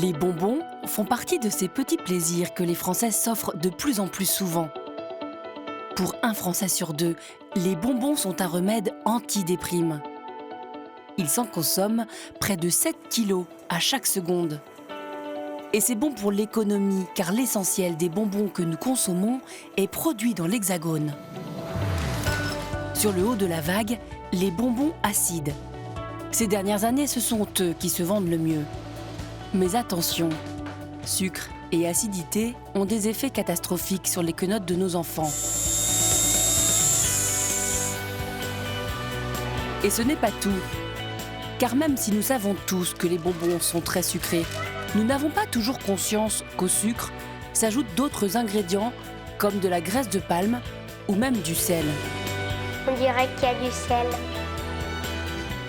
Les bonbons font partie de ces petits plaisirs que les Français s'offrent de plus en plus souvent. Pour un Français sur deux, les bonbons sont un remède anti-déprime. Ils s'en consomment près de 7 kilos à chaque seconde. Et c'est bon pour l'économie, car l'essentiel des bonbons que nous consommons est produit dans l'Hexagone. Sur le haut de la vague, les bonbons acides. Ces dernières années, ce sont eux qui se vendent le mieux. Mais attention, sucre et acidité ont des effets catastrophiques sur les quenottes de nos enfants. Et ce n'est pas tout, car même si nous savons tous que les bonbons sont très sucrés, nous n'avons pas toujours conscience qu'au sucre s'ajoutent d'autres ingrédients comme de la graisse de palme ou même du sel. On dirait qu'il y a du sel.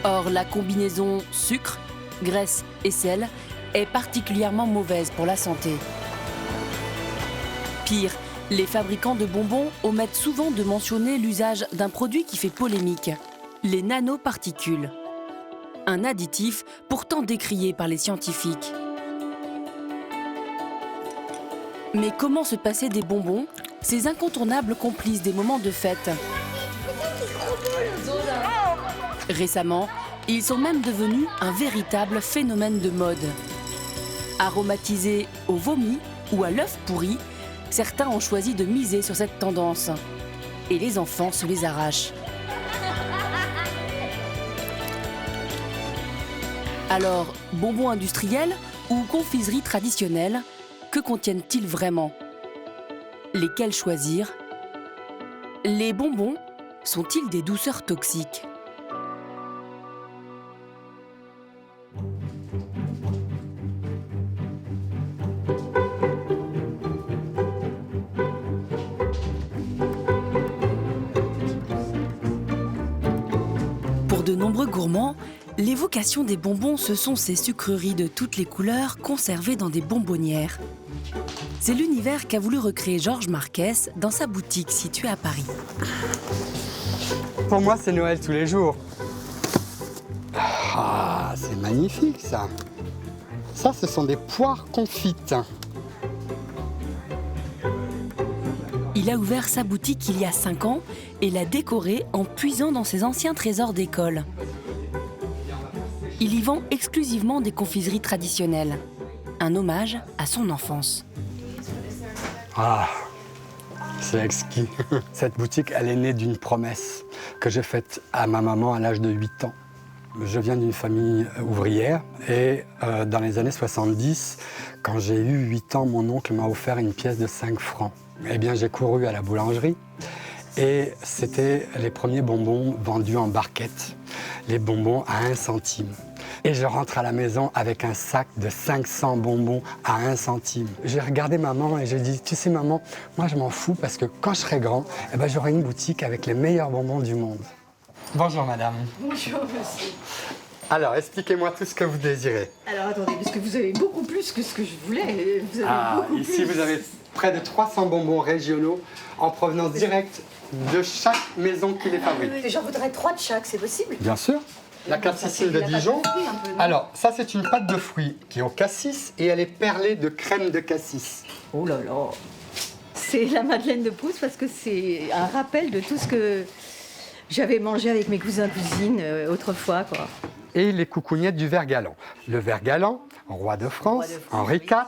Or, la combinaison sucre, graisse et sel est particulièrement mauvaise pour la santé. Pire, les fabricants de bonbons omettent souvent de mentionner l'usage d'un produit qui fait polémique, les nanoparticules. Un additif pourtant décrié par les scientifiques. Mais comment se passer des bonbons, ces incontournables complices des moments de fête? Récemment, ils sont même devenus un véritable phénomène de mode. Aromatisés au vomi ou à l'œuf pourri, certains ont choisi de miser sur cette tendance. Et les enfants se les arrachent. Alors, bonbons industriels ou confiseries traditionnelles, que contiennent-ils vraiment? Lesquels choisir? Les bonbons sont-ils des douceurs toxiques? Pour de nombreux gourmands, l'évocation des bonbons, ce sont ces sucreries de toutes les couleurs conservées dans des bonbonnières. C'est l'univers qu'a voulu recréer Georges Marquez dans sa boutique située à Paris. Pour moi, c'est Noël tous les jours. Ah, c'est magnifique ça. Ça, ce sont des poires confites. Il a ouvert sa boutique il y a 5 ans et l'a décorée en puisant dans ses anciens trésors d'école. Il y vend exclusivement des confiseries traditionnelles. Un hommage à son enfance. Ah, c'est exquis. Cette boutique, elle est née d'une promesse que j'ai faite à ma maman à l'âge de 8 ans. Je viens d'une famille ouvrière et dans les années 70, quand j'ai eu 8 ans, mon oncle m'a offert une pièce de 5 francs. Eh bien, j'ai couru à la boulangerie et c'était les premiers bonbons vendus en barquette, les bonbons à 1 centime. Et je rentre à la maison avec un sac de 500 bonbons à 1 centime. J'ai regardé maman et j'ai dit, tu sais maman, moi je m'en fous parce que quand je serai grand, eh ben, j'aurai une boutique avec les meilleurs bonbons du monde. Bonjour madame. Bonjour monsieur. Alors, expliquez-moi tout ce que vous désirez. Alors attendez, parce que vous avez beaucoup plus que ce que je voulais. Vous avez beaucoup ici plus. vous avez près de 300 bonbons régionaux en provenance directe de chaque maison qui les fabrique. J'en voudrais 3 de chaque, c'est possible? Bien sûr. La Cassis de Dijon. Alors, ça c'est une pâte de fruits qui est au cassis et elle est perlée de crème de cassis. Oh là là. C'est la Madeleine de Proust parce que c'est un rappel de tout ce que j'avais mangé avec mes cousins-cousines autrefois, quoi. Et les coucougnettes du ver galant. Le ver galant, roi de France, Henri IV,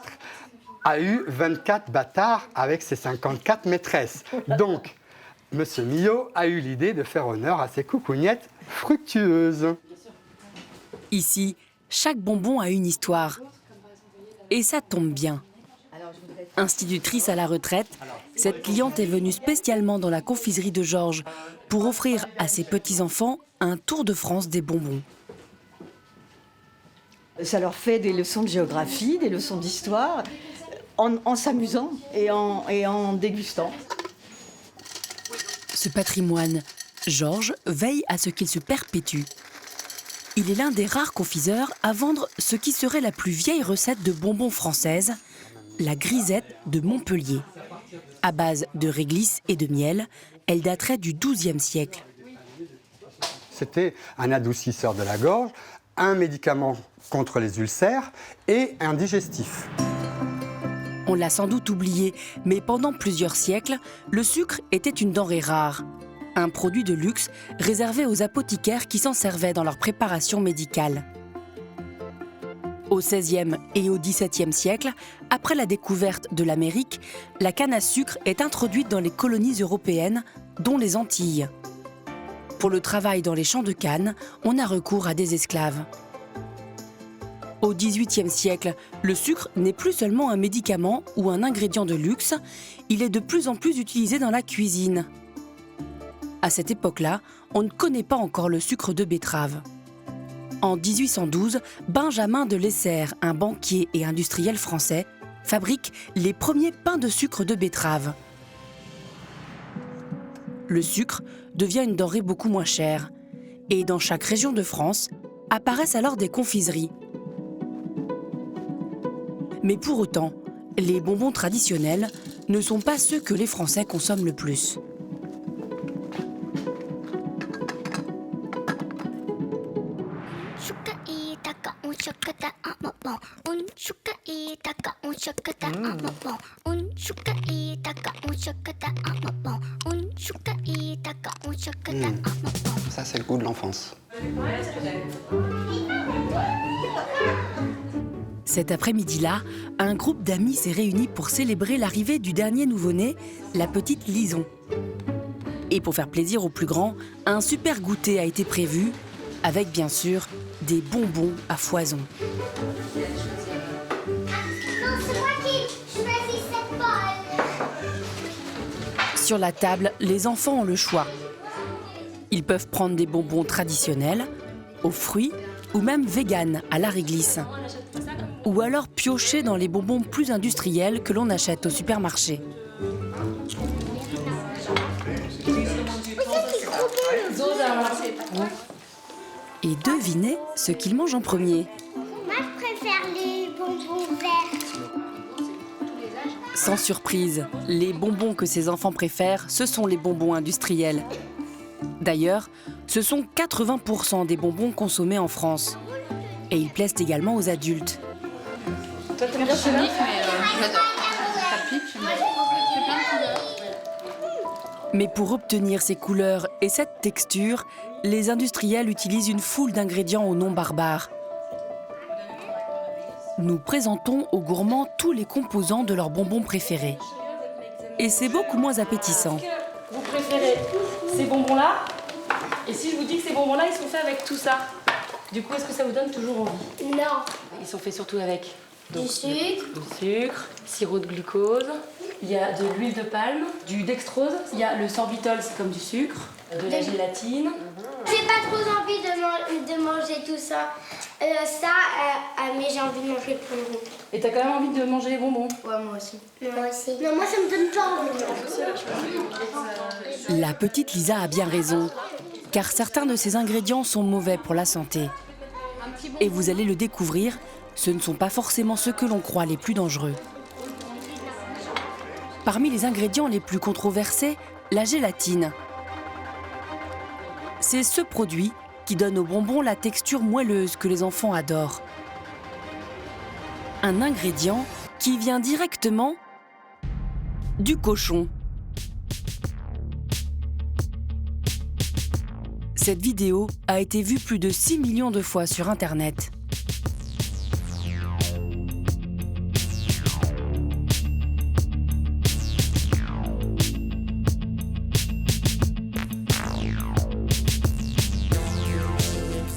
a eu 24 bâtards avec ses 54 maîtresses. Donc, Monsieur Millot a eu l'idée de faire honneur à ses coucougnettes fructueuses. Ici, chaque bonbon a une histoire. Et ça tombe bien. Institutrice à la retraite, cette cliente est venue spécialement dans la confiserie de Georges pour offrir à ses petits-enfants un tour de France des bonbons. Ça leur fait des leçons de géographie, des leçons d'histoire, en s'amusant et en dégustant. Ce patrimoine, Georges veille à ce qu'il se perpétue. Il est l'un des rares confiseurs à vendre ce qui serait la plus vieille recette de bonbons française, la grisette de Montpellier. À base de réglisse et de miel, elle daterait du XIIe siècle. C'était un adoucisseur de la gorge, un médicament contre les ulcères et un digestif. On l'a sans doute oublié, mais pendant plusieurs siècles, le sucre était une denrée rare. Un produit de luxe réservé aux apothicaires qui s'en servaient dans leur préparation médicale. Au XVIe et au XVIIe siècle, après la découverte de l'Amérique, la canne à sucre est introduite dans les colonies européennes, dont les Antilles. Pour le travail dans les champs de canne, on a recours à des esclaves. Au XVIIIe siècle, le sucre n'est plus seulement un médicament ou un ingrédient de luxe, il est de plus en plus utilisé dans la cuisine. À cette époque-là, on ne connaît pas encore le sucre de betterave. En 1812, Benjamin de Lesser, un banquier et industriel français, fabrique les premiers pains de sucre de betterave. Le sucre devient une denrée beaucoup moins chère. Et dans chaque région de France, apparaissent alors des confiseries. Mais pour autant, les bonbons traditionnels ne sont pas ceux que les Français consomment le plus. Ça, c'est le goût de l'enfance. Cet après-midi-là, un groupe d'amis s'est réuni pour célébrer l'arrivée du dernier nouveau-né, la petite Lison. Et pour faire plaisir aux plus grands, un super goûter a été prévu, avec bien sûr des bonbons à foison. Non, c'est moi qui choisis cette balle. Sur la table, les enfants ont le choix. Ils peuvent prendre des bonbons traditionnels, aux fruits ou même véganes à la réglisse. Ou alors piocher dans les bonbons plus industriels que l'on achète au supermarché. Et devinez ce qu'ils mangent en premier. Moi, je préfère les bonbons verts. Sans surprise, les bonbons que ces enfants préfèrent, ce sont les bonbons industriels. D'ailleurs, ce sont 80% des bonbons consommés en France. Et ils plaisent également aux adultes. Toi, t'aimes bien celui-là ? J'adore. Ça pique, j'aime bien. C'est plein de couleurs. Mais pour obtenir ces couleurs et cette texture, les industriels utilisent une foule d'ingrédients au nom barbare. Nous présentons aux gourmands tous les composants de leurs bonbons préférés. Et c'est beaucoup moins appétissant. Vous préférez ces bonbons-là? Et si je vous dis que ces bonbons-là, ils sont faits avec tout ça, du coup, est-ce que ça vous donne toujours envie? Non. Ils sont faits surtout avec Du sucre. du sucre, sirop de glucose, il y a de l'huile de palme, du dextrose, il y a le sorbitol, c'est comme du sucre, de la gélatine. J'ai pas trop envie de manger tout ça. Mais j'ai envie de manger le bonbon. Et t'as quand même envie de manger les bonbons? Ouais, moi aussi. Moi aussi. Non, moi, ça me donne pas envie. La petite Lisa a bien raison, car certains de ces ingrédients sont mauvais pour la santé. Et vous allez le découvrir, ce ne sont pas forcément ceux que l'on croit les plus dangereux. Parmi les ingrédients les plus controversés, la gélatine. C'est ce produit qui donne aux bonbons la texture moelleuse que les enfants adorent. Un ingrédient qui vient directement du cochon. Cette vidéo a été vue plus de 6 millions de fois sur Internet.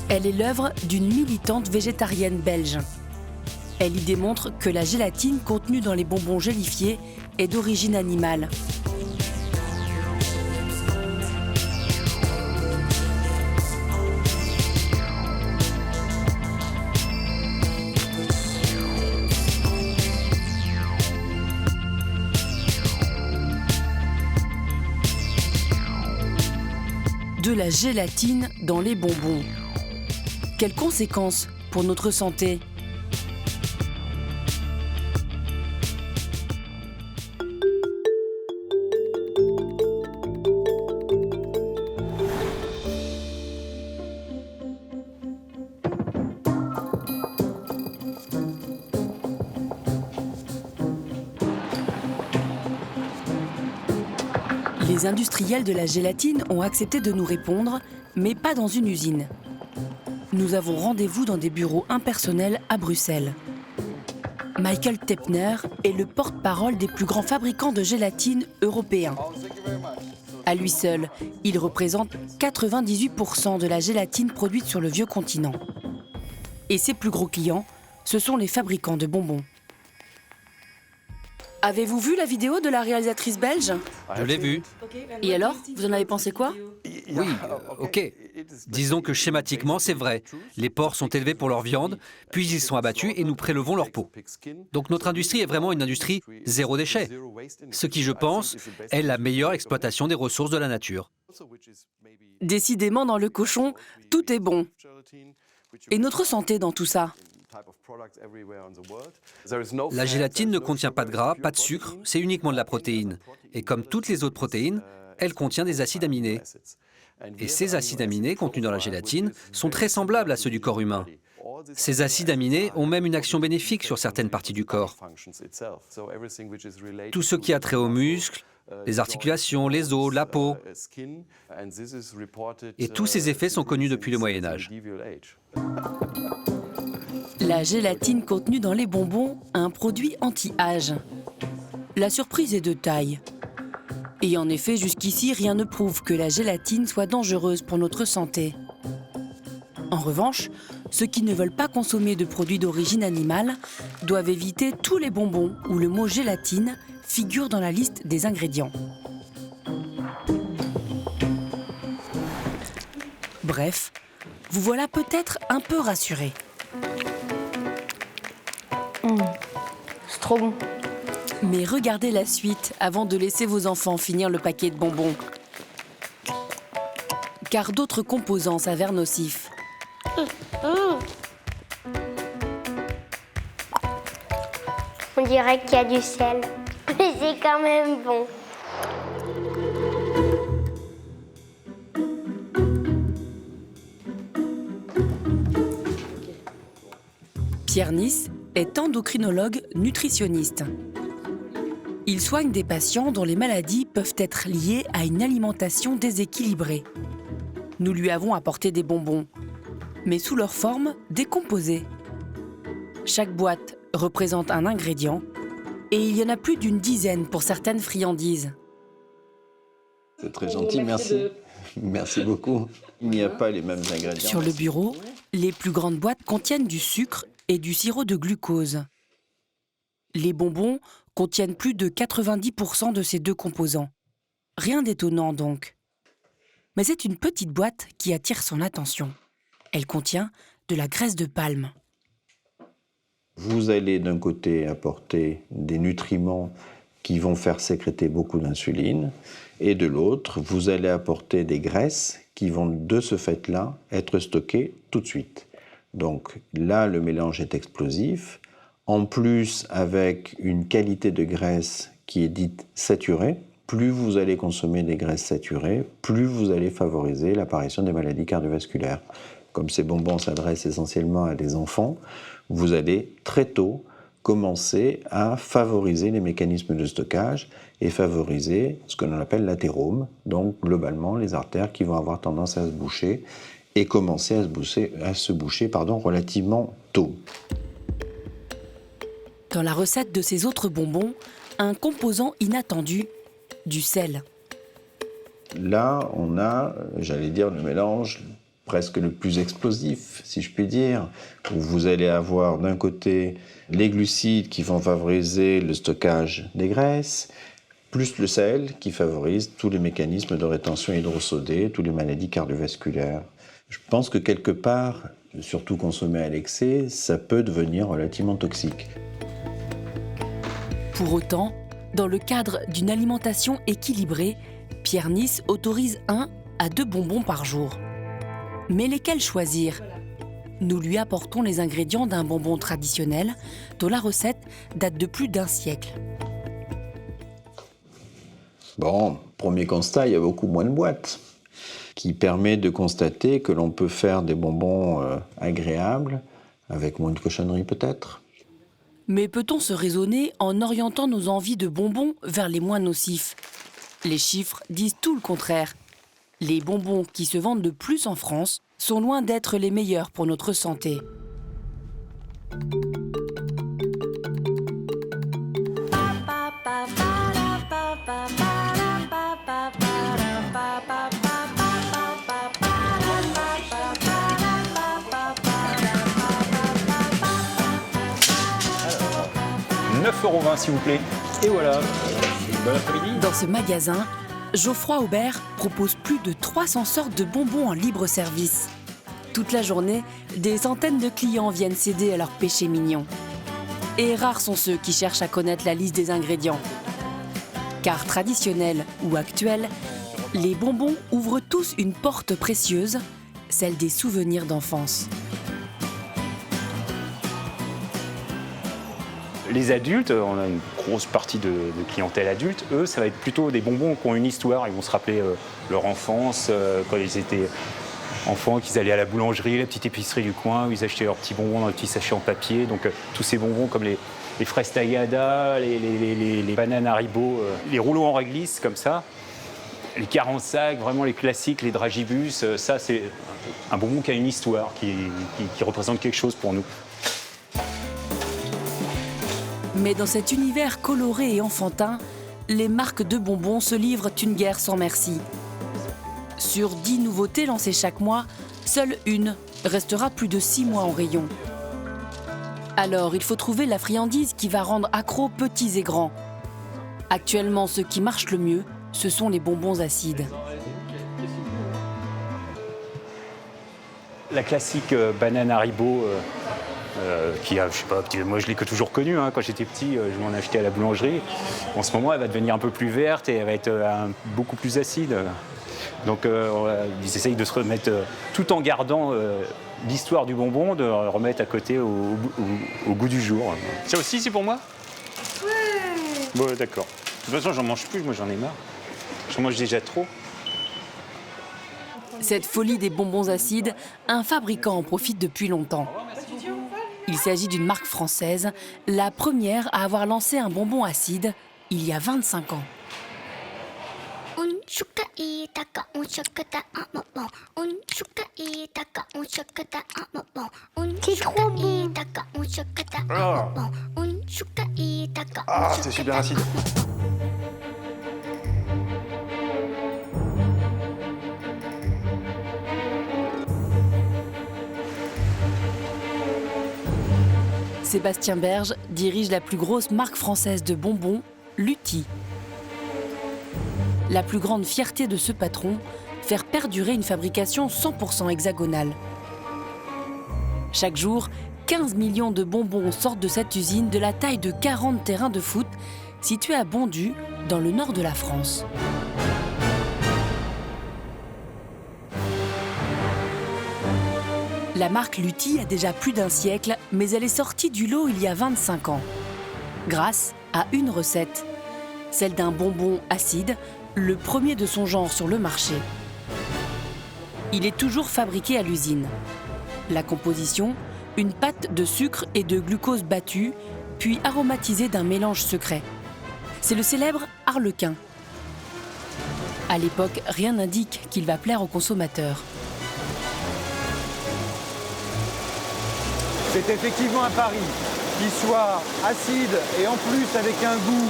Elle est l'œuvre d'une militante végétarienne belge. Elle y démontre que la gélatine contenue dans les bonbons gélifiés est d'origine animale. De la gélatine dans les bonbons. Quelles conséquences pour notre santé ? Les industriels de la gélatine ont accepté de nous répondre, mais pas dans une usine. Nous avons rendez-vous dans des bureaux impersonnels à Bruxelles. Michael Tepner est le porte-parole des plus grands fabricants de gélatine européens. À lui seul, il représente 98% de la gélatine produite sur le vieux continent. Et ses plus gros clients, ce sont les fabricants de bonbons. Avez-vous vu la vidéo de la réalisatrice belge? Je l'ai vu. Et alors, vous en avez pensé quoi? Oui, ok. Disons que schématiquement, c'est vrai. Les porcs sont élevés pour leur viande, puis ils sont abattus et nous prélevons leur peau. Donc notre industrie est vraiment une industrie zéro déchet. Ce qui, je pense, est la meilleure exploitation des ressources de la nature. Décidément, dans le cochon, tout est bon. Et notre santé dans tout ça? La gélatine ne contient pas de gras, pas de sucre, c'est uniquement de la protéine. Et comme toutes les autres protéines, elle contient des acides aminés. Et ces acides aminés contenus dans la gélatine sont très semblables à ceux du corps humain. Ces acides aminés ont même une action bénéfique sur certaines parties du corps. Tout ce qui a trait aux muscles, les articulations, les os, la peau. Et tous ces effets sont connus depuis le Moyen-Âge. La gélatine contenue dans les bonbons a un produit anti-âge. La surprise est de taille. Et en effet, jusqu'ici, rien ne prouve que la gélatine soit dangereuse pour notre santé. En revanche, ceux qui ne veulent pas consommer de produits d'origine animale doivent éviter tous les bonbons où le mot gélatine figure dans la liste des ingrédients. Bref, vous voilà peut-être un peu rassurés. C'est trop bon. Mais regardez la suite avant de laisser vos enfants finir le paquet de bonbons. Car d'autres composants s'avèrent nocifs. On dirait qu'il y a du sel. Mais c'est quand même bon. Pierre Nice est endocrinologue nutritionniste. Il soigne des patients dont les maladies peuvent être liées à une alimentation déséquilibrée. Nous lui avons apporté des bonbons, mais sous leur forme décomposée. Chaque boîte représente un ingrédient et il y en a plus d'une dizaine pour certaines friandises. C'est très gentil, merci. Merci beaucoup. Il n'y a pas les mêmes ingrédients. Sur le bureau, les plus grandes boîtes contiennent du sucre et du sirop de glucose. Les bonbons contiennent plus de 90% de ces deux composants. Rien d'étonnant donc. Mais c'est une petite boîte qui attire son attention. Elle contient de la graisse de palme. Vous allez d'un côté apporter des nutriments qui vont faire sécréter beaucoup d'insuline, et de l'autre, vous allez apporter des graisses qui vont de ce fait-là être stockées tout de suite. Donc là, le mélange est explosif. En plus, avec une qualité de graisse qui est dite saturée, plus vous allez consommer des graisses saturées, plus vous allez favoriser l'apparition des maladies cardiovasculaires. Comme ces bonbons s'adressent essentiellement à des enfants, vous allez très tôt commencer à favoriser les mécanismes de stockage et favoriser ce que l'on appelle l'athérome, donc globalement les artères qui vont avoir tendance à se boucher et commencer à se boucher relativement tôt. Dans la recette de ces autres bonbons, un composant inattendu, du sel. Là, on a, j'allais dire, le mélange presque le plus explosif, si je puis dire, où vous allez avoir d'un côté les glucides qui vont favoriser le stockage des graisses, plus le sel qui favorise tous les mécanismes de rétention hydrosodée, toutes les maladies cardiovasculaires. Je pense que quelque part, surtout consommé à l'excès, ça peut devenir relativement toxique. Pour autant, dans le cadre d'une alimentation équilibrée, Pierre Nice autorise 1 à 2 bonbons par jour. Mais lesquels choisir? Nous lui apportons les ingrédients d'un bonbon traditionnel dont la recette date de plus d'1 siècle. Bon, premier constat, il y a beaucoup moins de boîtes, qui permet de constater que l'on peut faire des bonbons agréables, avec moins de cochonneries peut-être. Mais peut-on se raisonner en orientant nos envies de bonbons vers les moins nocifs? Les chiffres disent tout le contraire. Les bonbons qui se vendent le plus en France sont loin d'être les meilleurs pour notre santé. €9,20 s'il vous plaît. Et voilà. Bon après-midi. Dans ce magasin, Geoffroy Aubert propose plus de 300 sortes de bonbons en libre service. Toute la journée, des centaines de clients viennent céder à leurs péchés mignons. Et rares sont ceux qui cherchent à connaître la liste des ingrédients. Car traditionnels ou actuels, les bonbons ouvrent tous une porte précieuse, celle des souvenirs d'enfance. Les adultes, on a une grosse partie de clientèle adulte, eux, ça va être plutôt des bonbons qui ont une histoire. Ils vont se rappeler leur enfance, quand ils étaient enfants, qu'ils allaient à la boulangerie, la petite épicerie du coin, où ils achetaient leurs petits bonbons dans des petits sachets en papier. Donc tous ces bonbons comme les fraises Tagada, les bananes Haribo, les rouleaux en réglisse comme ça, les 40 sacs, vraiment les classiques, les dragibus, ça c'est un bonbon qui a une histoire, qui représente quelque chose pour nous. Mais dans cet univers coloré et enfantin, les marques de bonbons se livrent une guerre sans merci. Sur 10 nouveautés lancées chaque mois, seule une restera plus de 6 mois en rayon. Alors, il faut trouver la friandise qui va rendre accro petits et grands. Actuellement, ce qui marche le mieux, ce sont les bonbons acides. La classique banane Haribo, qui a, je sais pas, moi je l'ai que toujours connue, hein. Quand j'étais petit, je m'en achetais à la boulangerie. En ce moment, elle va devenir un peu plus verte et elle va être beaucoup plus acide. Donc ils essayent de se remettre, tout en gardant l'histoire du bonbon, de le remettre à côté au goût du jour. Ça aussi, c'est pour moi? Ouais. Bon, d'accord. De toute façon, j'en mange plus, moi j'en ai marre. J'en mange déjà trop. Cette folie des bonbons acides, un fabricant en profite depuis longtemps. Il s'agit d'une marque française, la première à avoir lancé un bonbon acide il y a 25 ans. C'est trop bon. Ah, c'est super acide. Sébastien Berge dirige la plus grosse marque française de bonbons, Lutti. La plus grande fierté de ce patron, faire perdurer une fabrication 100% hexagonale. Chaque jour, 15 millions de bonbons sortent de cette usine de la taille de 40 terrains de foot, situés à Bondu, dans le nord de la France. La marque Lutti a déjà plus d'un siècle, mais elle est sortie du lot il y a 25 ans. Grâce à une recette, celle d'un bonbon acide, le premier de son genre sur le marché. Il est toujours fabriqué à l'usine. La composition, une pâte de sucre et de glucose battu, puis aromatisée d'un mélange secret. C'est le célèbre Arlequin. À l'époque, rien n'indique qu'il va plaire aux consommateurs. C'est effectivement un pari qui soit acide et en plus avec un goût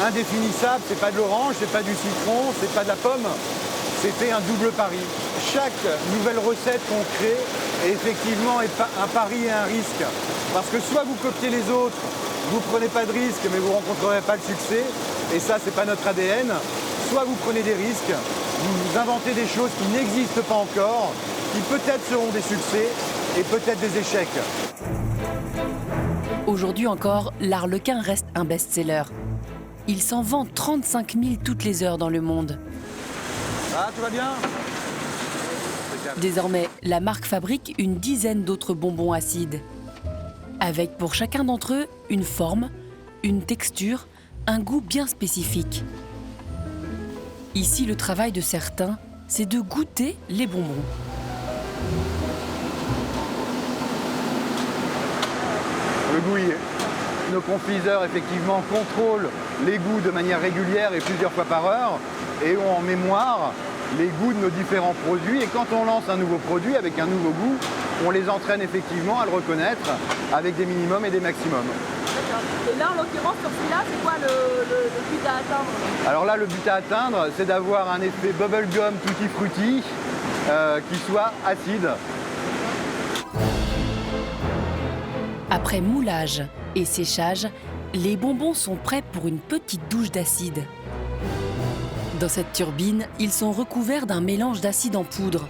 indéfinissable. C'est pas de l'orange, c'est pas du citron, c'est pas de la pomme. C'était un double pari. Chaque nouvelle recette qu'on crée est effectivement un pari et un risque. Parce que soit vous copiez les autres, vous prenez pas de risque mais vous rencontrerez pas le succès. Et ça, c'est pas notre ADN. Soit vous prenez des risques, vous inventez des choses qui n'existent pas encore, qui peut-être seront des succès et peut-être des échecs. Aujourd'hui encore, l'Arlequin reste un best-seller. Il s'en vend 35 000 toutes les heures dans le monde. Ah, tout va bien? Désormais, la marque fabrique une dizaine d'autres bonbons acides. Avec pour chacun d'entre eux une forme, une texture, un goût bien spécifique. Ici, le travail de certains, c'est de goûter les bonbons. Le goût y est. nos confiseurs, effectivement, contrôlent les goûts de manière régulière et plusieurs fois par heure et ont en mémoire les goûts de nos différents produits. Et quand on lance un nouveau produit avec un nouveau goût, on les entraîne effectivement à le reconnaître avec des minimums et des maximums. D'accord. Et là, en l'occurrence, sur celui-là, c'est quoi le but à atteindre? Alors là, le but à atteindre, c'est d'avoir un effet bubblegum tutti frutti qui soit acide. Après moulage et séchage, les bonbons sont prêts pour une petite douche d'acide. Dans cette turbine, ils sont recouverts d'un mélange d'acide en poudre.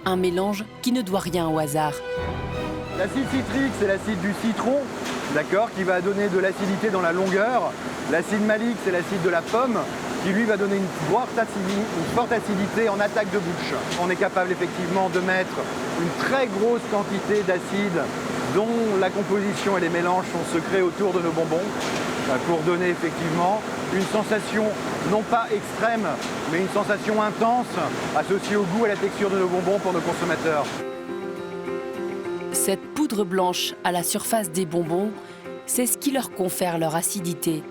Un mélange qui ne doit rien au hasard. L'acide citrique, c'est l'acide du citron, d'accord, qui va donner de l'acidité dans la longueur. L'acide malique, c'est l'acide de la pomme, qui lui va donner une forte acidité en attaque de bouche. On est capable effectivement de mettre une très grosse quantité d'acide dont la composition et les mélanges sont secrets autour de nos bonbons pour donner effectivement une sensation non pas extrême, mais une sensation intense associée au goût et à la texture de nos bonbons pour nos consommateurs. Cette poudre blanche à la surface des bonbons, c'est ce qui leur confère leur acidité.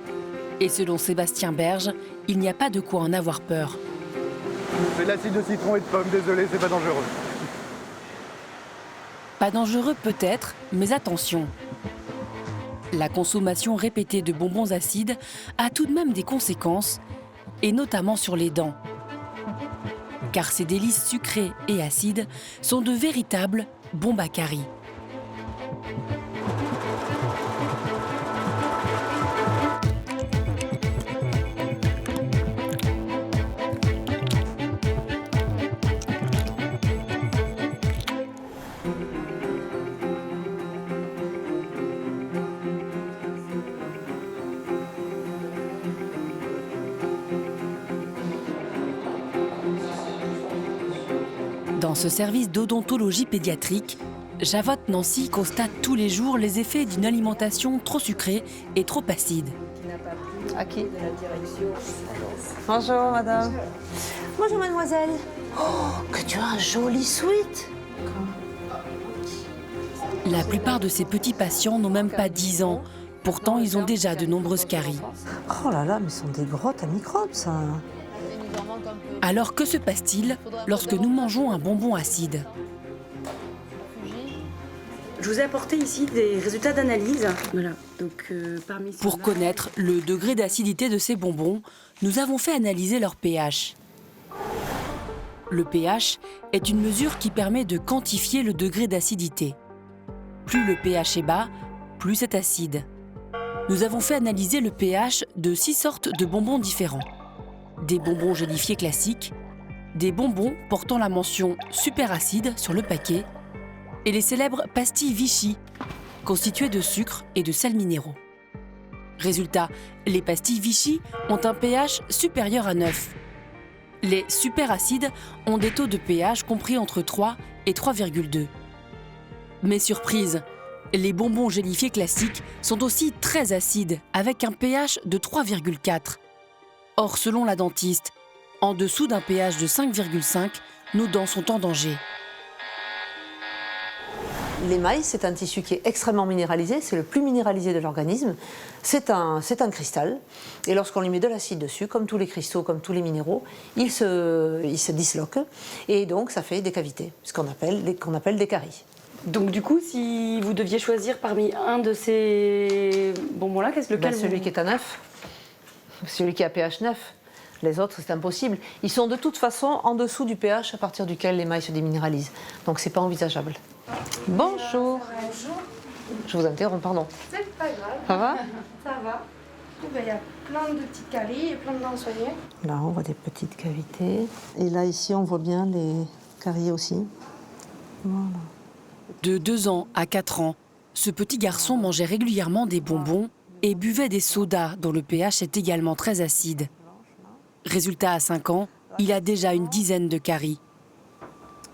Et selon Sébastien Berge, il n'y a pas de quoi en avoir peur. C'est de l'acide de citron et de pomme, désolé, c'est pas dangereux. Pas dangereux peut-être, mais attention. La consommation répétée de bonbons acides a tout de même des conséquences, et notamment sur les dents. Car ces délices sucrés et acides sont de véritables bombes à caries. Dans ce service d'odontologie pédiatrique, Javotte Nancy constate tous les jours les effets d'une alimentation trop sucrée et trop acide. À qui? Bonjour madame. Bonjour mademoiselle. Oh, que tu as un joli sweat. La plupart de ces petits patients n'ont même pas 10 ans. Pourtant, ils ont déjà de nombreuses caries. Oh là là, mais ce sont des grottes à microbes, ça. Alors que se passe-t-il lorsque nous mangeons un bonbon acide? Je vous ai apporté ici des résultats d'analyse. Voilà. Donc, Pour connaître le degré d'acidité de ces bonbons, nous avons fait analyser leur pH. Le pH est une mesure qui permet de quantifier le degré d'acidité. Plus le pH est bas, plus c'est acide. Nous avons fait analyser le pH de 6 sortes de bonbons différents. Des bonbons gélifiés classiques, des bonbons portant la mention super acide sur le paquet et les célèbres pastilles Vichy, constituées de sucre et de sels minéraux. Résultat, les pastilles Vichy ont un pH supérieur à 9. Les super acides ont des taux de pH compris entre 3 et 3,2. Mais surprise, les bonbons gélifiés classiques sont aussi très acides avec un pH de 3,4. Or, selon la dentiste, en dessous d'un pH de 5,5, nos dents sont en danger. L'émail, c'est un tissu qui est extrêmement minéralisé, c'est le plus minéralisé de l'organisme. C'est un cristal, et lorsqu'on lui met de l'acide dessus, comme tous les cristaux, comme tous les minéraux, il se disloque, et donc ça fait des cavités, ce qu'on appelle des caries. Donc du coup, si vous deviez choisir parmi un de ces bonbons-là, lequel celui qui est à 9. Celui qui a pH 9. Les autres, c'est impossible. Ils sont de toute façon en dessous du pH à partir duquel l'émail se déminéralise. Donc, c'est pas envisageable. Bonjour. Bonjour. Je vous interromps, pardon. C'est pas grave. Ça va? Ça va. Il y a plein de petites caries et plein de dents soignées. Là, on voit des petites cavités. Et là, ici, on voit bien les caries aussi. Voilà. De 2 ans à 4 ans, ce petit garçon mangeait régulièrement des bonbons et buvait des sodas dont le pH est également très acide. Résultat, à 5 ans, il a déjà une dizaine de caries.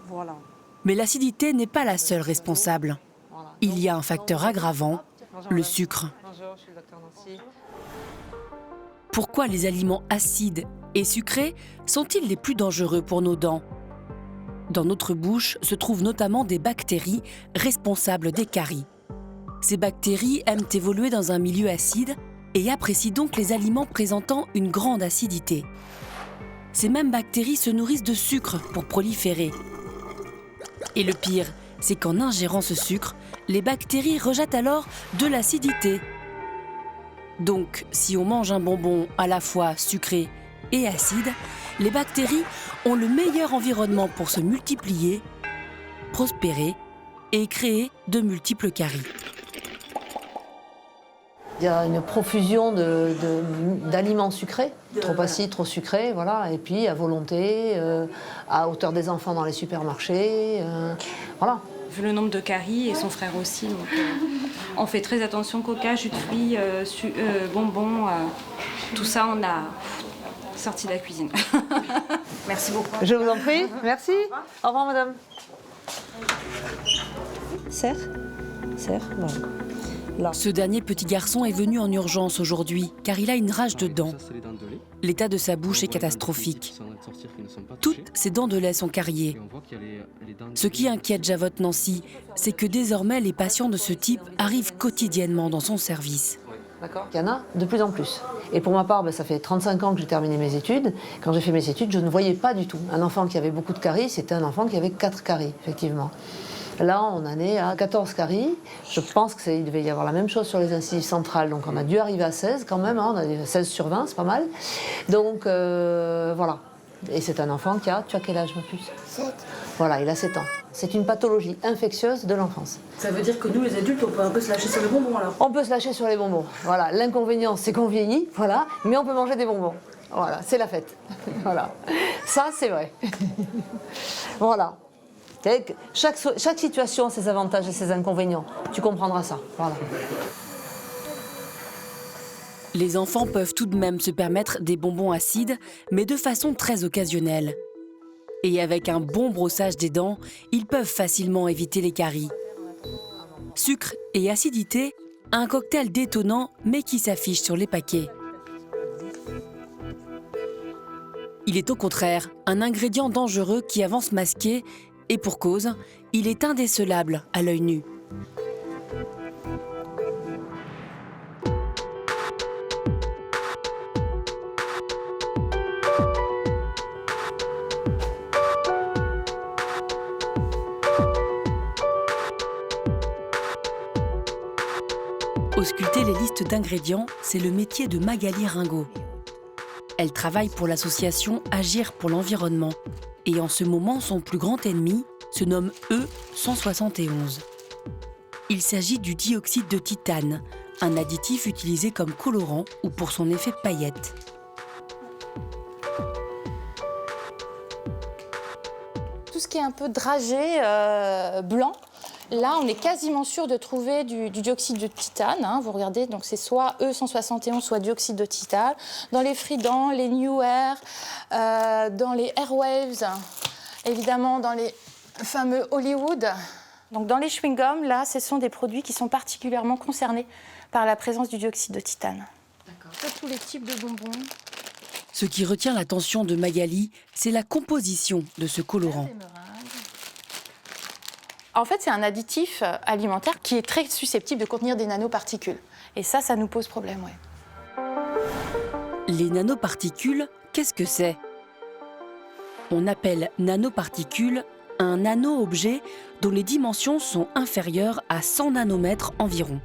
Voilà. Mais l'acidité n'est pas la seule responsable. Il y a un facteur aggravant, le sucre. Bonjour, je suis le docteur Nancy. Pourquoi les aliments acides et sucrés sont-ils les plus dangereux pour nos dents? Dans notre bouche se trouvent notamment des bactéries responsables des caries. Ces bactéries aiment évoluer dans un milieu acide et apprécient donc les aliments présentant une grande acidité. Ces mêmes bactéries se nourrissent de sucre pour proliférer. Et le pire, c'est qu'en ingérant ce sucre, les bactéries rejettent alors de l'acidité. Donc, si on mange un bonbon à la fois sucré et acide, les bactéries ont le meilleur environnement pour se multiplier, prospérer et créer de multiples caries. Il y a une profusion d'aliments sucrés, trop acides, trop sucrés, voilà, et puis à volonté, à hauteur des enfants dans les supermarchés, voilà. Vu le nombre de caries, et son frère aussi, donc on fait très attention, coca, jus de fruits, bonbons, tout ça on a sorti de la cuisine. Merci beaucoup. Je vous en prie, merci. Au revoir madame. Serre, voilà. Là. Ce dernier petit garçon est venu en urgence aujourd'hui, car il a une rage de dents. L'état de sa bouche est catastrophique. Toutes ses dents de lait sont cariées. Ce qui inquiète Javotte Nancy, c'est que désormais les patients de ce type arrivent quotidiennement dans son service. Il y en a de plus en plus. Et pour ma part, ça fait 35 ans que j'ai terminé mes études. Quand j'ai fait mes études, je ne voyais pas du tout. Un enfant qui avait beaucoup de caries, c'était un enfant qui avait 4 caries, effectivement. Là, on en est à 14 caries. Je pense qu'il devait y avoir la même chose sur les incisives centrales. Donc on a dû arriver à 16 quand même. On a 16 sur 20, c'est pas mal. Donc voilà. Et c'est un enfant qui a... Tu as quel âge, ma puce? 7. Voilà, il a 7 ans. C'est une pathologie infectieuse de l'enfance. Ça veut dire que nous, les adultes, on peut un peu se lâcher sur les bonbons alors? On peut se lâcher sur les bonbons. Voilà. L'inconvénient, c'est qu'on vieillit, voilà, mais on peut manger des bonbons. Voilà, c'est la fête. Voilà. Ça, c'est vrai. Voilà. Chaque situation a ses avantages et ses inconvénients. Tu comprendras ça. Voilà. Les enfants peuvent tout de même se permettre des bonbons acides, mais de façon très occasionnelle. Et avec un bon brossage des dents, ils peuvent facilement éviter les caries. Sucre et acidité, un cocktail détonnant, mais qui s'affiche sur les paquets. Il est au contraire un ingrédient dangereux qui avance masqué, et pour cause, il est indécelable à l'œil nu. Ausculter les listes d'ingrédients, c'est le métier de Magali Ringot. Elle travaille pour l'association Agir pour l'environnement. Et en ce moment, son plus grand ennemi se nomme E171. Il s'agit du dioxyde de titane, un additif utilisé comme colorant ou pour son effet paillette. Tout ce qui est un peu dragé, blanc, là on est quasiment sûr de trouver du dioxyde de titane. Hein. Vous regardez, donc c'est soit E171, soit dioxyde de titane. Dans les Freedent, les New Air, dans les Airwaves, évidemment dans les fameux Hollywood. Donc dans les chewing-gums, là, ce sont des produits qui sont particulièrement concernés par la présence du dioxyde de titane. D'accord. Tous les types de bonbons. Ce qui retient l'attention de Magali, c'est la composition de ce colorant. En fait, c'est un additif alimentaire qui est très susceptible de contenir des nanoparticules. Et ça nous pose problème, ouais. Les nanoparticules, qu'est-ce que c'est? On appelle nanoparticules un nano-objet dont les dimensions sont inférieures à 100 nanomètres environ.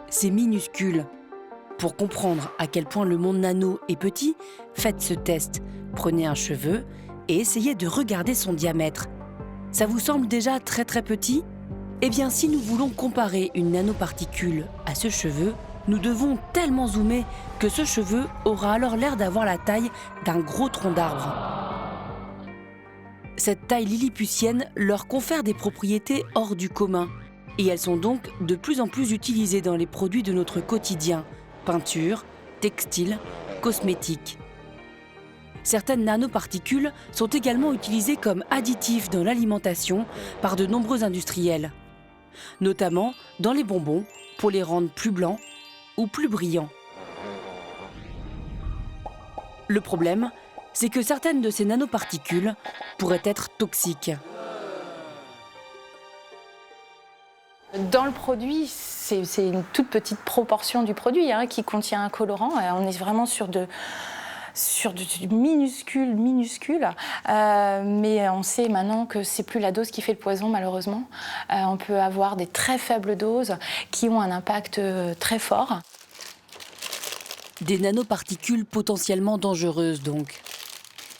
C'est minuscule. Pour comprendre à quel point le monde nano est petit, faites ce test. Prenez un cheveu et essayez de regarder son diamètre. Ça vous semble déjà très petit? Eh bien, si nous voulons comparer une nanoparticule à ce cheveu, nous devons tellement zoomer que ce cheveu aura alors l'air d'avoir la taille d'un gros tronc d'arbre. Cette taille lilliputienne leur confère des propriétés hors du commun et elles sont donc de plus en plus utilisées dans les produits de notre quotidien, peinture, textile, cosmétiques. Certaines nanoparticules sont également utilisées comme additifs dans l'alimentation par de nombreux industriels, notamment dans les bonbons pour les rendre plus blancs ou plus brillants. Le problème, c'est que certaines de ces nanoparticules pourraient être toxiques. Dans le produit, c'est une toute petite proportion du produit qui contient un colorant. On est vraiment sur du minuscule, mais on sait maintenant que c'est plus la dose qui fait le poison, malheureusement. On peut avoir des très faibles doses qui ont un impact très fort. Des nanoparticules potentiellement dangereuses, donc.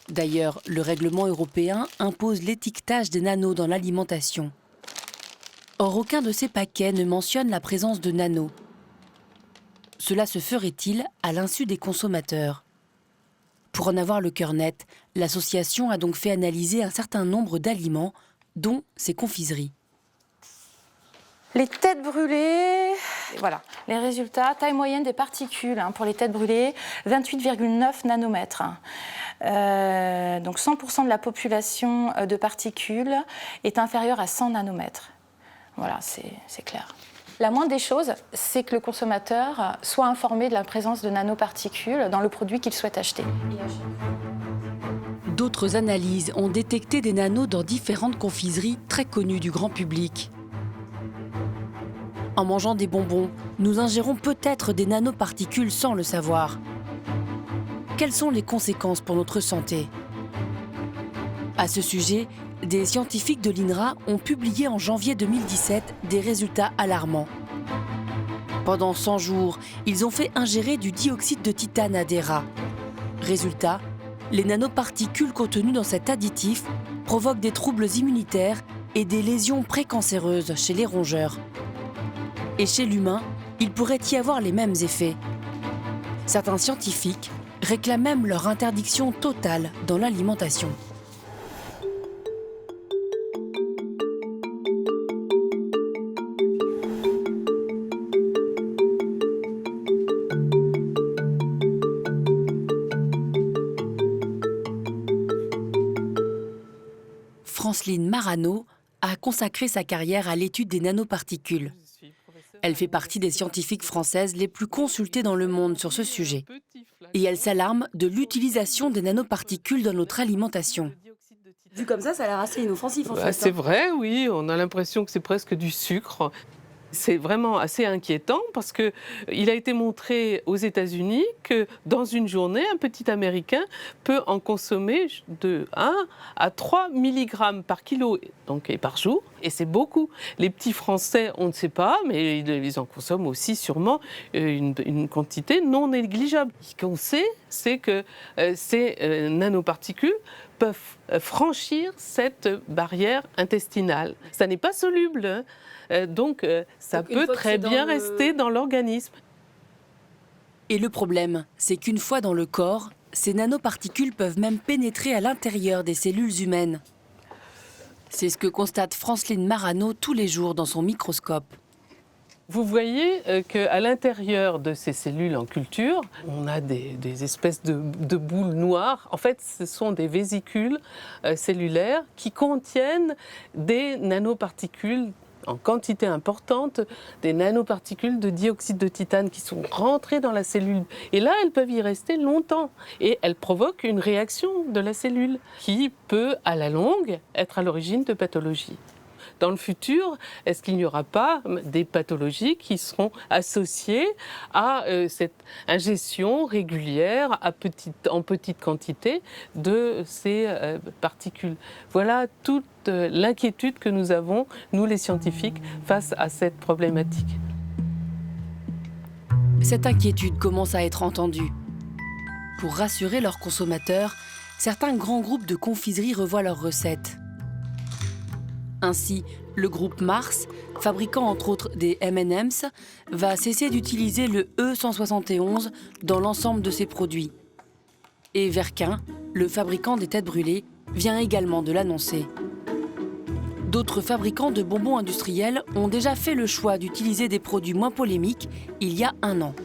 D'ailleurs, le règlement européen impose l'étiquetage des nanos dans l'alimentation. Or, aucun de ces paquets ne mentionne la présence de nanos. Cela se ferait-il à l'insu des consommateurs? Pour en avoir le cœur net, l'association a donc fait analyser un certain nombre d'aliments, dont ces confiseries. Les têtes brûlées, voilà, les résultats, taille moyenne des particules pour les têtes brûlées, 28,9 nanomètres. Donc 100% de la population de particules est inférieure à 100 nanomètres. Voilà, c'est clair. La moindre des choses, c'est que le consommateur soit informé de la présence de nanoparticules dans le produit qu'il souhaite acheter. D'autres analyses ont détecté des nanos dans différentes confiseries très connues du grand public. En mangeant des bonbons, nous ingérons peut-être des nanoparticules sans le savoir. Quelles sont les conséquences pour notre santé? À ce sujet, des scientifiques de l'INRA ont publié en janvier 2017 des résultats alarmants. Pendant 100 jours, ils ont fait ingérer du dioxyde de titane à des rats. Résultat, les nanoparticules contenues dans cet additif provoquent des troubles immunitaires et des lésions précancéreuses chez les rongeurs. Et chez l'humain, il pourrait y avoir les mêmes effets. Certains scientifiques réclament même leur interdiction totale dans l'alimentation. Franceline Marano a consacré sa carrière à l'étude des nanoparticules. Elle fait partie des scientifiques françaises les plus consultées dans le monde sur ce sujet. Et elle s'alarme de l'utilisation des nanoparticules dans notre alimentation. Vu comme ça a l'air assez inoffensif en fait. C'est vrai, oui, on a l'impression que c'est presque du sucre. C'est vraiment assez inquiétant parce qu'il a été montré aux États-Unis que dans une journée, un petit Américain peut en consommer de 1 à 3 mg par kilo donc, et par jour. Et c'est beaucoup. Les petits Français, on ne sait pas, mais ils en consomment aussi sûrement une quantité non négligeable. Ce qu'on sait, c'est que ces nanoparticules peuvent franchir cette barrière intestinale. Ça n'est pas soluble, donc ça peut très bien rester dans l'organisme. Et le problème, c'est qu'une fois dans le corps, ces nanoparticules peuvent même pénétrer à l'intérieur des cellules humaines. C'est ce que constate Franceline Marano tous les jours dans son microscope. Vous voyez qu'à l'intérieur de ces cellules en culture, on a des espèces de boules noires. En fait, ce sont des vésicules cellulaires qui contiennent des nanoparticules en quantité importante, des nanoparticules de dioxyde de titane qui sont rentrées dans la cellule. Et là, elles peuvent y rester longtemps. Et elles provoquent une réaction de la cellule qui peut, à la longue, être à l'origine de pathologies. Dans le futur, est-ce qu'il n'y aura pas des pathologies qui seront associées à cette ingestion régulière en petite quantité de ces particules? Voilà toute l'inquiétude que nous avons, nous les scientifiques, face à cette problématique. Cette inquiétude commence à être entendue. Pour rassurer leurs consommateurs, certains grands groupes de confiserie revoient leurs recettes. Ainsi, le groupe Mars, fabricant entre autres des M&M's, va cesser d'utiliser le E171 dans l'ensemble de ses produits. Et Verquin, le fabricant des têtes brûlées, vient également de l'annoncer. D'autres fabricants de bonbons industriels ont déjà fait le choix d'utiliser des produits moins polémiques il y a 1 an.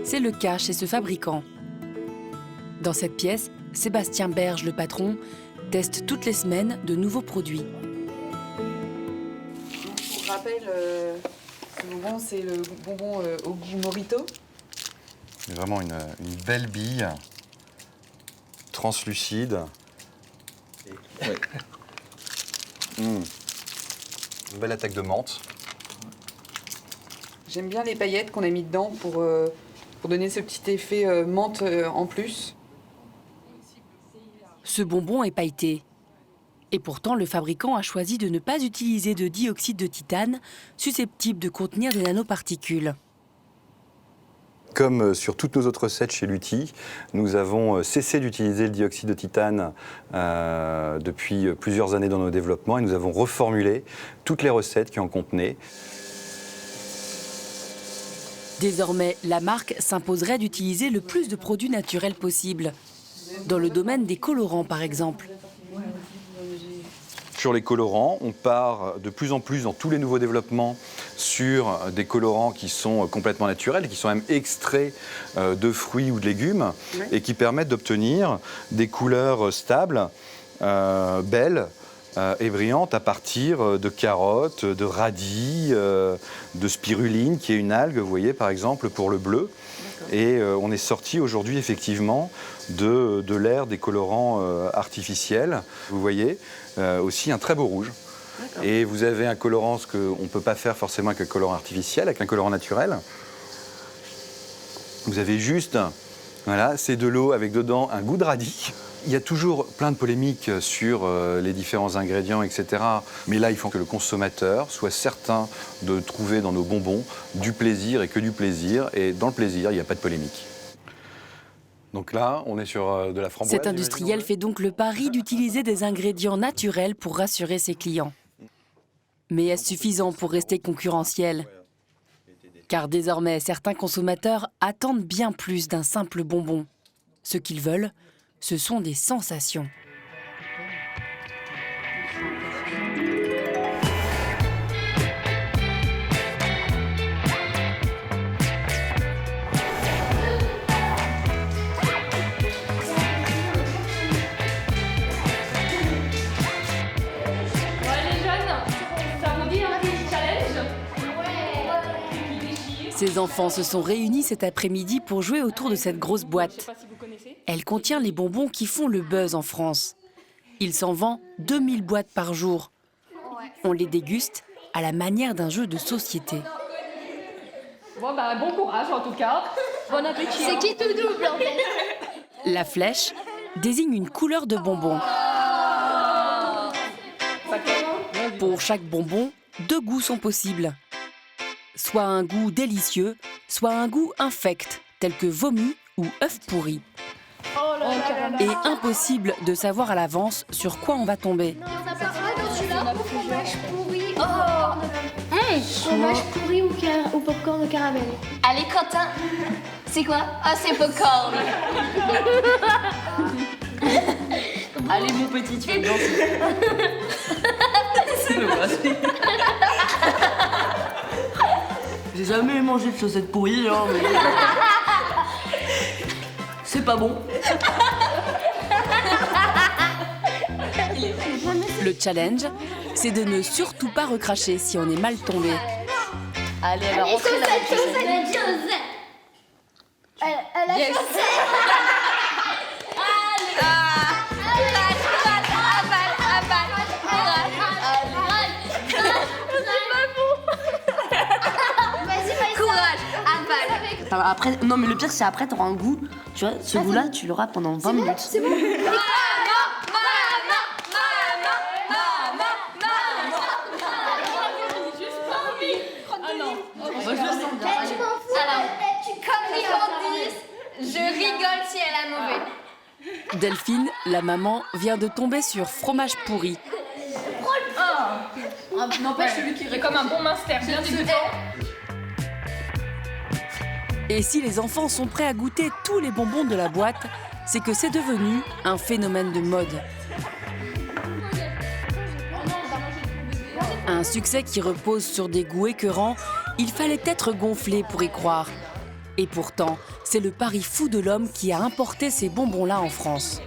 C'est le cas chez ce fabricant. Dans cette pièce, Sébastien Berge, le patron, teste toutes les semaines de nouveaux produits. Pour rappel, ce bonbon, c'est le bonbon au goût Morito. C'est vraiment une belle bille, translucide. Ouais. Une belle attaque de menthe. J'aime bien les paillettes qu'on a mis dedans pour donner ce petit effet menthe en plus. Ce bonbon est pailleté. Et pourtant, le fabricant a choisi de ne pas utiliser de dioxyde de titane, susceptible de contenir des nanoparticules. Comme sur toutes nos autres recettes chez Lutti, nous avons cessé d'utiliser le dioxyde de titane depuis plusieurs années dans nos développements et nous avons reformulé toutes les recettes qui en contenaient. Désormais, la marque s'imposerait d'utiliser le plus de produits naturels possible. Dans le domaine des colorants, par exemple. Sur les colorants, on part de plus en plus dans tous les nouveaux développements sur des colorants qui sont complètement naturels, qui sont même extraits de fruits ou de légumes et qui permettent d'obtenir des couleurs stables, belles et brillantes à partir de carottes, de radis, de spiruline, qui est une algue, vous voyez, par exemple, pour le bleu. Et on est sorti aujourd'hui, effectivement, de l'ère des colorants artificiels. Vous voyez, aussi un très beau rouge. Et vous avez un colorant, ce qu'on ne peut pas faire forcément avec un colorant artificiel, avec un colorant naturel. Vous avez juste, voilà, c'est de l'eau avec dedans un goût de radis. Il y a toujours plein de polémiques sur les différents ingrédients, etc. Mais là, il faut que le consommateur soit certain de trouver dans nos bonbons du plaisir et que du plaisir. Et dans le plaisir, il n'y a pas de polémique. Donc là, on est sur de la framboise. Cet industriel fait donc le pari d'utiliser des ingrédients naturels pour rassurer ses clients. Mais est-ce suffisant pour rester concurrentiel? Car désormais, certains consommateurs attendent bien plus d'un simple bonbon. Ce qu'ils veulent, ce sont des sensations. Ces enfants se sont réunis cet après-midi pour jouer autour de cette grosse boîte. Elle contient les bonbons qui font le buzz en France. Il s'en vend 2000 boîtes par jour. On les déguste à la manière d'un jeu de société. Bon courage en tout cas. Bon appétit. C'est qui tout double en fait? La flèche désigne une couleur de bonbon. Pour chaque bonbon, 2 goûts sont possibles. Soit un goût délicieux, soit un goût infect, tel que vomi ou œuf pourri. Et impossible de savoir à l'avance sur quoi on va tomber. Fromage pourri. Fromage pourri ou popcorn au caramel. Allez, Quentin, c'est quoi? Ah, c'est popcorn. Allez, mon petit, tu es gentil. C'est le voici. J'ai jamais mangé de chaussettes pourries, hein, mais... C'est pas bon. Le challenge, c'est de ne surtout pas recracher si on est mal tombé. Allez, elle va rentrer là. Elle a chaussette. Après, non mais le pire c'est après t'auras un goût, tu vois, ce goût-là tu l'auras pendant 20 minutes. C'est bon. Je rigole si elle a mauvais. Delphine, la maman, vient de tomber sur fromage pourri. N'empêche celui qui est comme un bon minster, bien dégoûtant. Et si les enfants sont prêts à goûter tous les bonbons de la boîte, c'est que c'est devenu un phénomène de mode. Un succès qui repose sur des goûts écœurants, il fallait être gonflé pour y croire. Et pourtant, c'est le pari fou de l'homme qui a importé ces bonbons-là en France.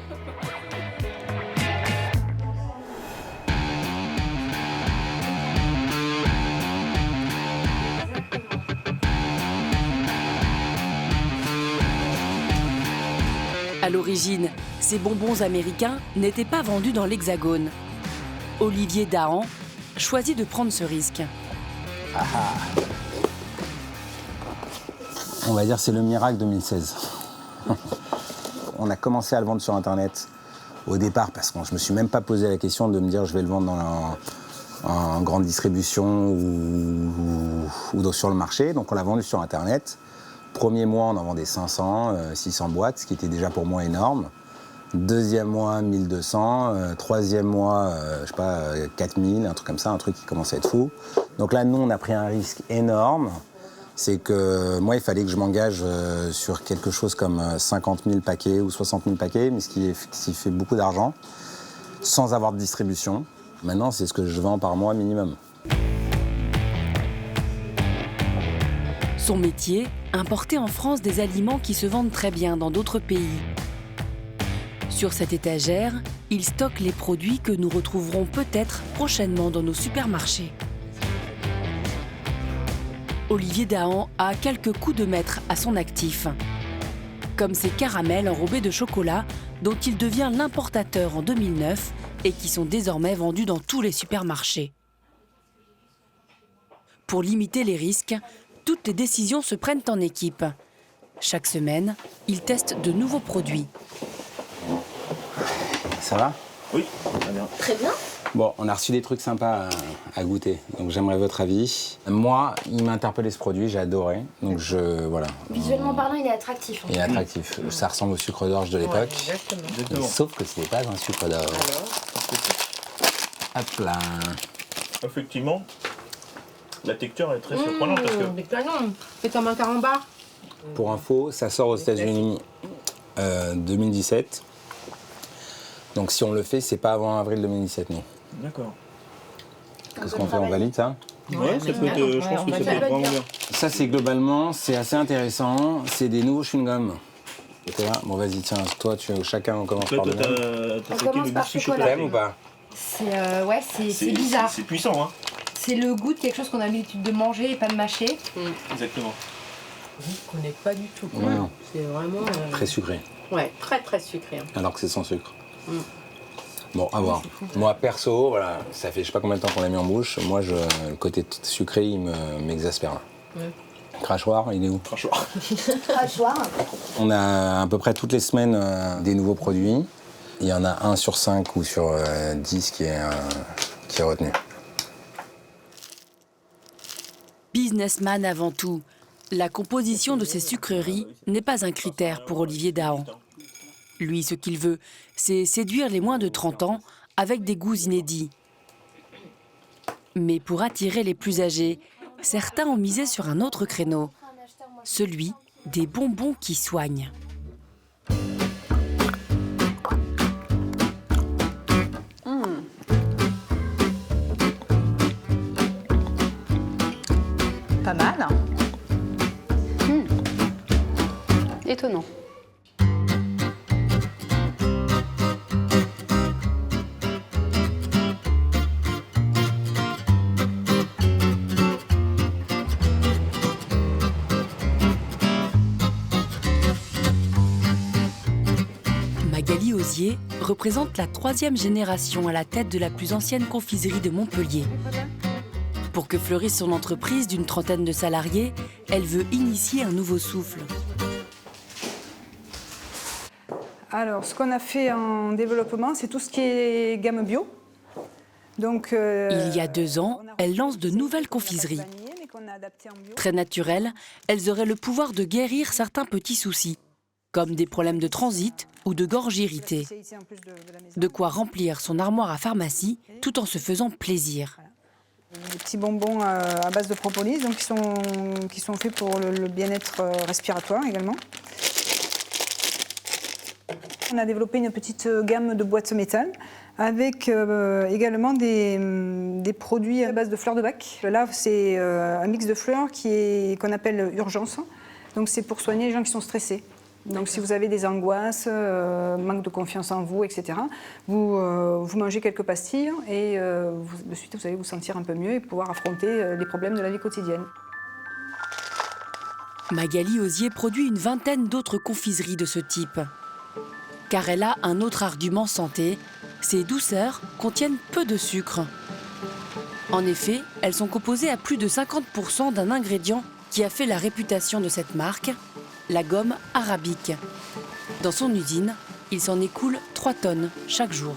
À l'origine, ces bonbons américains n'étaient pas vendus dans l'Hexagone. Olivier Dahan choisit de prendre ce risque. On va dire c'est le miracle 2016. On a commencé à le vendre sur Internet au départ parce que je me suis même pas posé la question de me dire je vais le vendre en grande distribution ou sur le marché. Donc on l'a vendu sur Internet. Premier mois, on en vendait 500, 600 boîtes, ce qui était déjà pour moi énorme. Deuxième mois, 1200. Troisième mois, je sais pas, 4000, un truc comme ça, un truc qui commençait à être fou. Donc là, nous, on a pris un risque énorme. C'est que moi, il fallait que je m'engage sur quelque chose comme 50 000 paquets ou 60 000 paquets, mais ce qui fait beaucoup d'argent, sans avoir de distribution. Maintenant, c'est ce que je vends par mois minimum. Son métier, importer en France des aliments qui se vendent très bien dans d'autres pays. Sur cette étagère, il stocke les produits que nous retrouverons peut-être prochainement dans nos supermarchés. Olivier Dahan a quelques coups de maître à son actif, comme ces caramels enrobés de chocolat dont il devient l'importateur en 2009 et qui sont désormais vendus dans tous les supermarchés. Pour limiter les risques, toutes les décisions se prennent en équipe. Chaque semaine, il teste de nouveaux produits. Ça va? Oui, très bien. Très bien. Bon, on a reçu des trucs sympas à goûter, donc j'aimerais votre avis. Moi, il m'a interpellé ce produit, j'ai adoré, donc voilà. Visuellement parlant, il est attractif. Il est attractif, ça ressemble au sucre d'orge de l'époque. Exactement. Sauf que ce n'est pas un sucre d'orge. Hop là. Effectivement, la texture est très surprenante parce que... C'est canon. C'est comme un carambar. Pour info, ça sort aux États-Unis 2017. Donc si on le fait, c'est pas avant avril 2017, non. D'accord. Qu'est-ce qu'on fait? On valide ça? Ouais, ça peut être, je pense que ça peut être vraiment bien. Ça, c'est globalement, c'est assez intéressant. C'est des nouveaux chewing-gums. Bon, vas-y, tiens, toi, chacun, on commence par le même. T'as fait le goût chocolat. T'aimes ou pas? C'est bizarre. C'est puissant, hein. C'est le goût de quelque chose qu'on a l'habitude de manger et pas de mâcher. Exactement. Je ne connais pas du tout. Ouais, non. C'est vraiment... Très sucré. Ouais, très très sucré. Hein. Alors que c'est sans sucre. Bon, à voir. Moi, perso, voilà, ça fait je sais pas combien de temps qu'on l'a mis en bouche. Moi, le côté sucré, il m'exaspère. Ouais. Crachoir, il est où? Crachoir. Crachoir. On a à peu près toutes les semaines des nouveaux produits. Il y en a 1 sur 5 ou sur 10 qui est retenu. Businessman avant tout, la composition de ses sucreries n'est pas un critère pour Olivier Dahan. Lui, ce qu'il veut, c'est séduire les moins de 30 ans avec des goûts inédits. Mais pour attirer les plus âgés, certains ont misé sur un autre créneau, celui des bonbons qui soignent. Pas mal. Étonnant. Magali Osier représente la 3e génération à la tête de la plus ancienne confiserie de Montpellier. Pour que fleurisse son entreprise d'une 30aine de salariés, elle veut initier un nouveau souffle. Alors, ce qu'on a fait en développement, c'est tout ce qui est gamme bio. Donc, il y a 2 ans, elle lance de nouvelles confiseries. Très naturelles, elles auraient le pouvoir de guérir certains petits soucis, comme des problèmes de transit ou de gorge irritée. De quoi remplir son armoire à pharmacie tout en se faisant plaisir. Des petits bonbons à base de propolis, donc qui sont faits pour le bien-être respiratoire également. On a développé une petite gamme de boîtes métal avec également des produits à base de fleurs de bac. Là, c'est un mix de fleurs qu'on appelle urgence. Donc c'est pour soigner les gens qui sont stressés. Donc si vous avez des angoisses, manque de confiance en vous, etc., vous mangez quelques pastilles et de suite vous allez vous sentir un peu mieux et pouvoir affronter les problèmes de la vie quotidienne. Magali Osier produit une 20aine d'autres confiseries de ce type. Car elle a un autre argument santé, Ces douceurs contiennent peu de sucre. En effet, elles sont composées à plus de 50% d'un ingrédient qui a fait la réputation de cette marque, la gomme arabique. Dans son usine, il s'en écoule 3 tonnes chaque jour.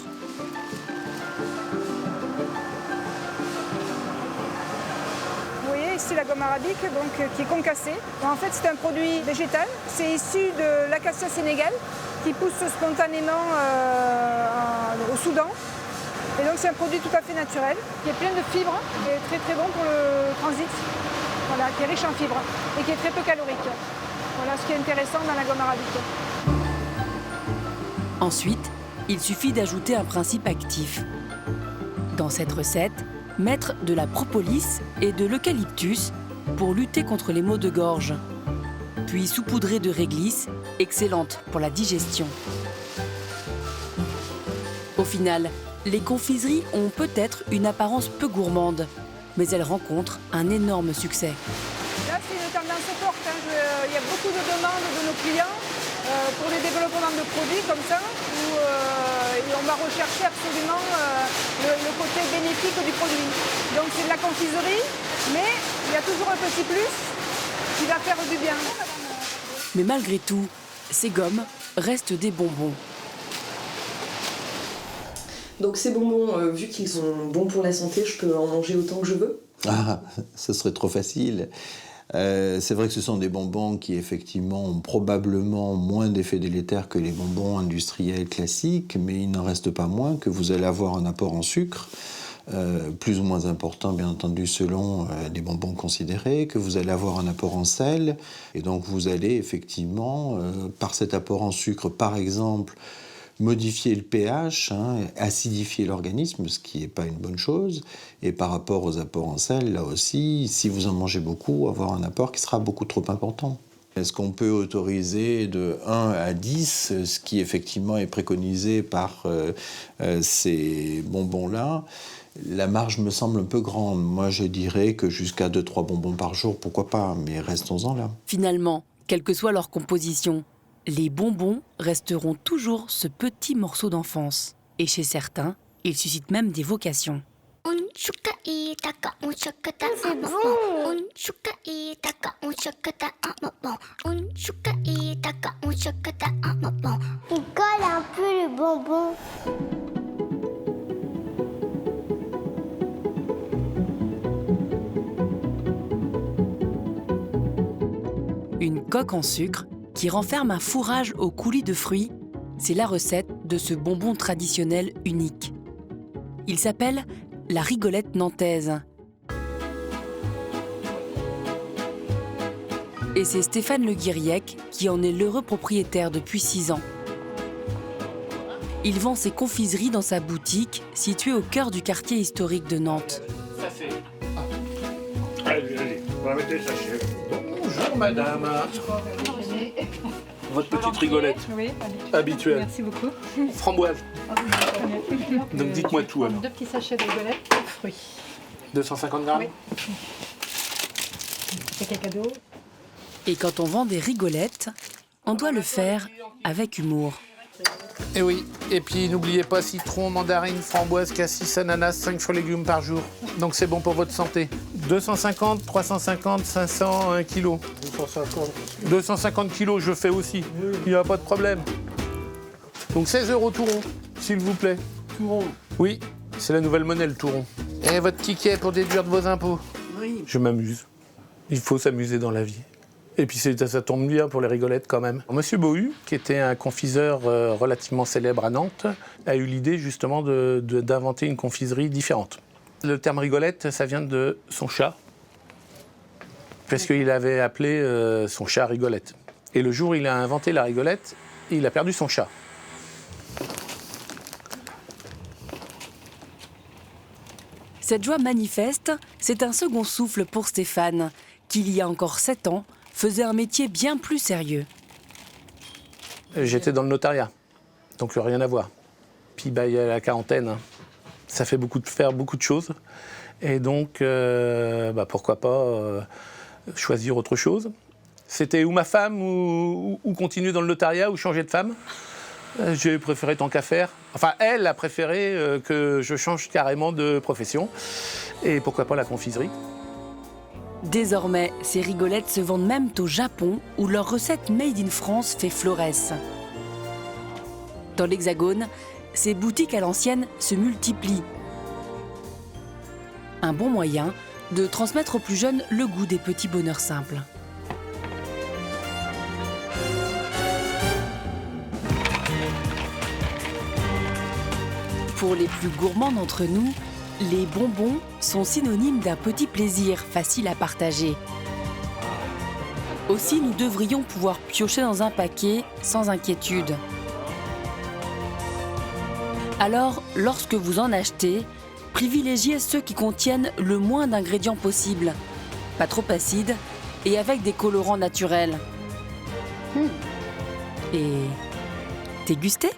Vous voyez ici la gomme arabique donc, qui est concassée. En fait, c'est un produit végétal. C'est issu de l'acacia sénégal qui pousse spontanément au Soudan. Et donc c'est un produit tout à fait naturel, qui est plein de fibres, qui est très très bon pour le transit, voilà, qui est riche en fibres et qui est très peu calorique. Voilà ce qui est intéressant dans la gomme arabique. Ensuite, il suffit d'ajouter un principe actif. Dans cette recette, mettre de la propolis et de l'eucalyptus pour lutter contre les maux de gorge. Puis saupoudrer de réglisse, excellente pour la digestion. Au final, les confiseries ont peut-être une apparence peu gourmande, mais elles rencontrent un énorme succès. Là, c'est une tendance forte. Il y a beaucoup de demandes de nos clients pour les développements de produits comme ça, où on va rechercher absolument le côté bénéfique du produit. Donc c'est de la confiserie, mais il y a toujours un petit plus qui va faire du bien. Mais malgré tout, ces gommes restent des bonbons. Donc ces bonbons, vu qu'ils sont bons pour la santé, je peux en manger autant que je veux? Ah, ce serait trop facile. C'est vrai que ce sont des bonbons qui effectivement ont probablement moins d'effets délétères que les bonbons industriels classiques, mais il n'en reste pas moins que vous allez avoir un apport en sucre, plus ou moins important bien entendu selon les bonbons considérés, que vous allez avoir un apport en sel, et donc vous allez effectivement, par cet apport en sucre par exemple, modifier le pH, acidifier l'organisme, ce qui n'est pas une bonne chose. Et par rapport aux apports en sel, là aussi, si vous en mangez beaucoup, avoir un apport qui sera beaucoup trop important. Est-ce qu'on peut autoriser de 1 à 10, ce qui effectivement est préconisé par ces bonbons-là? La marge me semble un peu grande. Moi, je dirais que jusqu'à 2-3 bonbons par jour, pourquoi pas, mais restons-en là. Finalement, quelle que soit leur composition, les bonbons resteront toujours ce petit morceau d'enfance. Et chez certains, ils suscitent même des vocations. C'est bon. Il colle un peu le bonbon. Une coque en sucre qui renferme un fourrage au coulis de fruits, c'est la recette de ce bonbon traditionnel unique. Il s'appelle la rigolette nantaise. Et c'est Stéphane Le Guiriec qui en est l'heureux propriétaire depuis 6 ans. Il vend ses confiseries dans sa boutique située au cœur du quartier historique de Nantes. Ça c'est... Allez, on va mettre les sachets. Bonjour madame. Votre petite rigolette habituelle. Merci beaucoup. Framboise. Donc dites-moi tout alors. 2 petits sachets de rigolettes de fruits. 250 grammes. C'est quel cadeau? Et quand on vend des rigolettes, on doit le faire avec humour. Et oui, et puis n'oubliez pas citron, mandarine, framboise, cassis, ananas, 5 fruits et légumes par jour. Donc c'est bon pour votre santé. 250, 350, 500, 1 kg. 250 kilos, je fais aussi. Il n'y a pas de problème. Donc 16 € tout rond, s'il vous plaît. Tout rond? Oui, c'est la nouvelle monnaie, le tout rond. Et votre ticket pour déduire de vos impôts? Oui. Je m'amuse. Il faut s'amuser dans la vie. Et puis ça tombe bien pour les rigolettes quand même. Monsieur Bohu, qui était un confiseur relativement célèbre à Nantes, a eu l'idée justement d'inventer une confiserie différente. Le terme rigolette, ça vient de son chat, parce qu'il avait appelé son chat Rigolette. Et le jour où il a inventé la rigolette, il a perdu son chat. Cette joie manifeste, c'est un second souffle pour Stéphane, qui il y a encore 7 ans, faisait un métier bien plus sérieux. J'étais dans le notariat, donc rien à voir. Puis il y a la quarantaine, ça fait faire beaucoup de choses. Et donc, pourquoi pas choisir autre chose. C'était ou ma femme, ou continuer dans le notariat, ou changer de femme. J'ai préféré tant qu'à faire. Enfin, elle a préféré que je change carrément de profession. Et pourquoi pas la confiserie. Désormais, ces rigolettes se vendent même au Japon, où leur recette Made in France fait florès. Dans l'Hexagone, ces boutiques à l'ancienne se multiplient. Un bon moyen de transmettre aux plus jeunes le goût des petits bonheurs simples. Pour les plus gourmands d'entre nous, les bonbons sont synonymes d'un petit plaisir facile à partager. Aussi, nous devrions pouvoir piocher dans un paquet sans inquiétude. Alors, lorsque vous en achetez, privilégiez ceux qui contiennent le moins d'ingrédients possible, pas trop acides et avec des colorants naturels. Et dégustez!